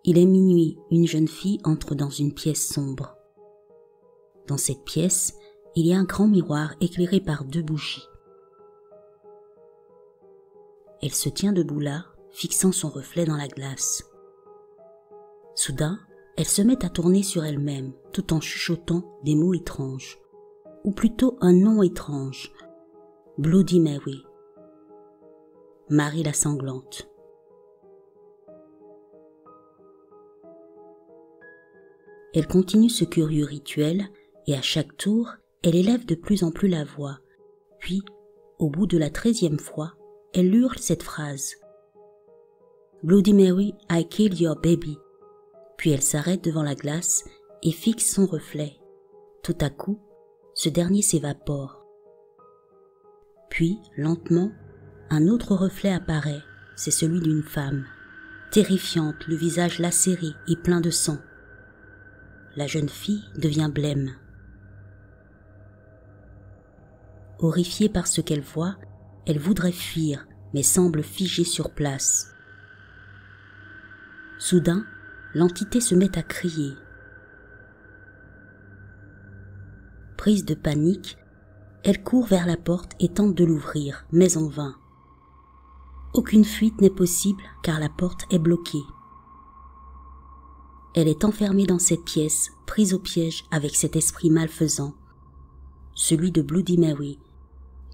Il est minuit, une jeune fille entre dans une pièce sombre. Dans cette pièce, il y a un grand miroir éclairé par 2 bougies. Elle se tient debout là, fixant son reflet dans la glace. Soudain, elle se met à tourner sur elle-même, tout en chuchotant des mots étranges, ou plutôt un nom étrange, Bloody Mary, Marie la sanglante. Elle continue ce curieux rituel et à chaque tour, elle élève de plus en plus la voix. Puis, au bout de la 13e fois, elle hurle cette phrase. Bloody Mary, I killed your baby. Puis elle s'arrête devant la glace et fixe son reflet. Tout à coup, ce dernier s'évapore. Puis, lentement, un autre reflet apparaît. C'est celui d'une femme, terrifiante, le visage lacéré et plein de sang. La jeune fille devient blême. Horrifiée par ce qu'elle voit, elle voudrait fuir, mais semble figée sur place. Soudain, l'entité se met à crier. Prise de panique, elle court vers la porte et tente de l'ouvrir, mais en vain. Aucune fuite n'est possible car la porte est bloquée. Elle est enfermée dans cette pièce, prise au piège avec cet esprit malfaisant, celui de Bloody Mary,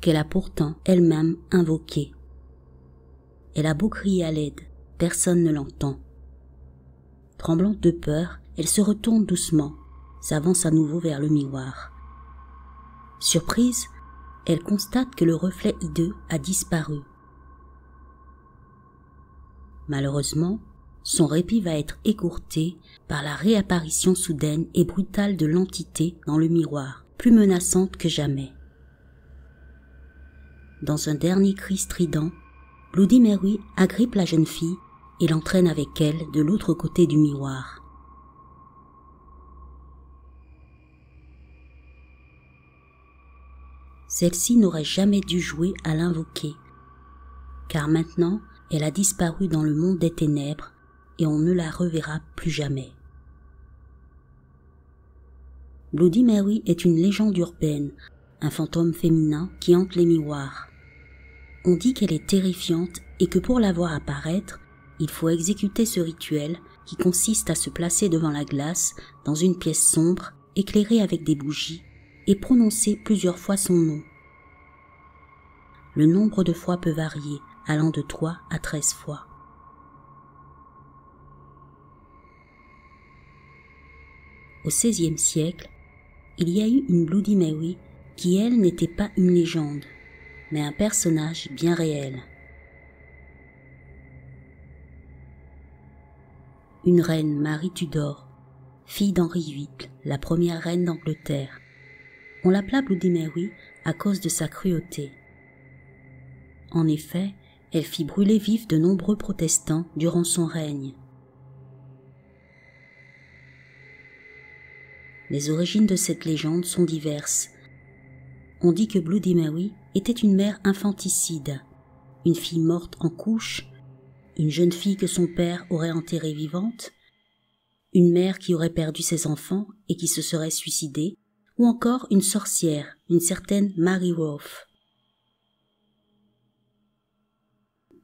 qu'elle a pourtant elle-même invoqué. Elle a beau crier à l'aide, personne ne l'entend. Tremblante de peur, elle se retourne doucement, s'avance à nouveau vers le miroir. Surprise, elle constate que le reflet hideux a disparu. Malheureusement, son répit va être écourté par la réapparition soudaine et brutale de l'entité dans le miroir, plus menaçante que jamais. Dans un dernier cri strident, Bloody Mary agrippe la jeune fille et l'entraîne avec elle de l'autre côté du miroir. Celle-ci n'aurait jamais dû jouer à l'invoquer, car maintenant elle a disparu dans le monde des ténèbres et on ne la reverra plus jamais. Bloody Mary est une légende urbaine, un fantôme féminin qui hante les miroirs. On dit qu'elle est terrifiante et que pour la voir apparaître, il faut exécuter ce rituel qui consiste à se placer devant la glace dans une pièce sombre, éclairée avec des bougies, et prononcer plusieurs fois son nom. Le nombre de fois peut varier, allant de 3 à 13 fois. Au XVIe siècle, il y a eu une Bloody Mary qui, elle, n'était pas une légende, mais un personnage bien réel. Une reine, Marie Tudor, fille d'Henri VIII, la première reine d'Angleterre. On l'appela Bloody Mary à cause de sa cruauté. En effet, elle fit brûler vifs de nombreux protestants durant son règne. Les origines de cette légende sont diverses. On dit que Bloody Mary était une mère infanticide, une fille morte en couche, une jeune fille que son père aurait enterrée vivante, une mère qui aurait perdu ses enfants et qui se serait suicidée, ou encore une sorcière, une certaine Mary Worth.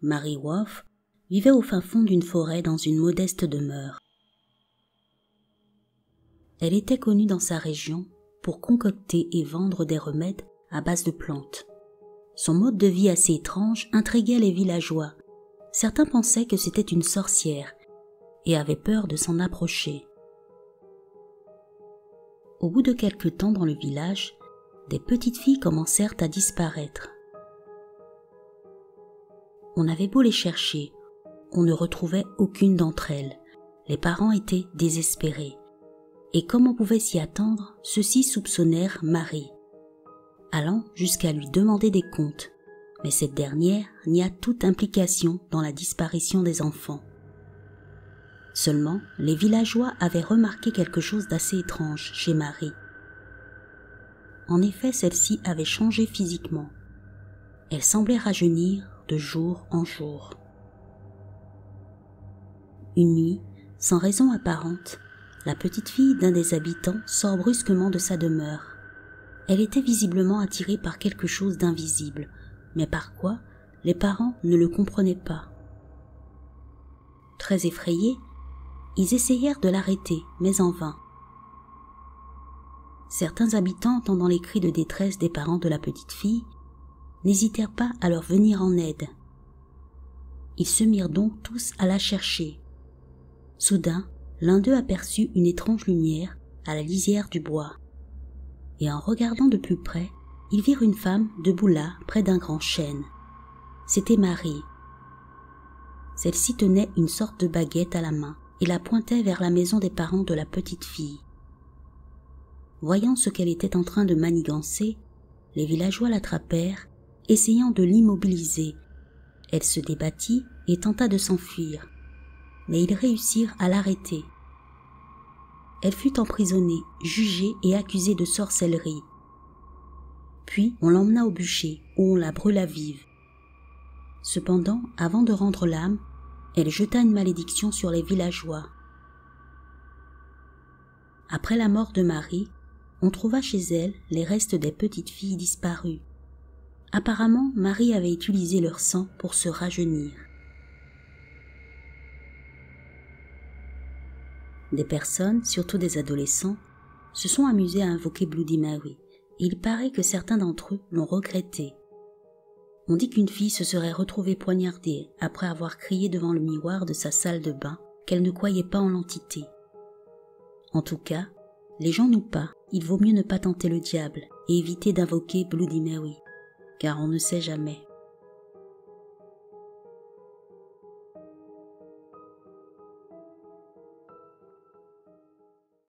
Mary Worth vivait au fin fond d'une forêt dans une modeste demeure. Elle était connue dans sa région pour concocter et vendre des remèdes à base de plantes. Son mode de vie assez étrange intriguait les villageois. Certains pensaient que c'était une sorcière et avaient peur de s'en approcher. Au bout de quelque temps dans le village, des petites filles commencèrent à disparaître. On avait beau les chercher, on ne retrouvait aucune d'entre elles. Les parents étaient désespérés. Et comme on pouvait s'y attendre, ceux-ci soupçonnèrent Marie, allant jusqu'à lui demander des comptes, mais cette dernière nia toute implication dans la disparition des enfants. Seulement, les villageois avaient remarqué quelque chose d'assez étrange chez Marie. En effet, celle-ci avait changé physiquement. Elle semblait rajeunir de jour en jour. Une nuit, Sans raison apparente, la petite fille d'un des habitants sort brusquement de sa demeure. Elle était visiblement attirée par quelque chose d'invisible, mais par quoi, les parents ne le comprenaient pas. Très effrayés, ils essayèrent de l'arrêter, mais en vain. Certains habitants, entendant les cris de détresse des parents de la petite fille, n'hésitèrent pas à leur venir en aide. Ils se mirent donc tous à la chercher. Soudain, l'un d'eux aperçut une étrange lumière à la lisière du bois. Et en regardant de plus près, ils virent une femme debout là, près d'un grand chêne. C'était Marie. Celle-ci tenait une sorte de baguette à la main et la pointait vers la maison des parents de la petite fille. Voyant ce qu'elle était en train de manigancer, les villageois l'attrapèrent, essayant de l'immobiliser. Elle se débattit et tenta de s'enfuir, mais ils réussirent à l'arrêter. Elle fut emprisonnée, jugée et accusée de sorcellerie. Puis on l'emmena au bûcher, où on la brûla vive. Cependant, avant de rendre l'âme, elle jeta une malédiction sur les villageois. Après la mort de Marie, on trouva chez elle les restes des petites filles disparues. Apparemment, Marie avait utilisé leur sang pour se rajeunir. Des personnes, surtout des adolescents, se sont amusés à invoquer Bloody Mary, et il paraît que certains d'entre eux l'ont regretté. On dit qu'une fille se serait retrouvée poignardée après avoir crié devant le miroir de sa salle de bain qu'elle ne croyait pas en l'entité. En tout cas, les gens n'ouent pas, il vaut mieux ne pas tenter le diable et éviter d'invoquer Bloody Mary, car on ne sait jamais.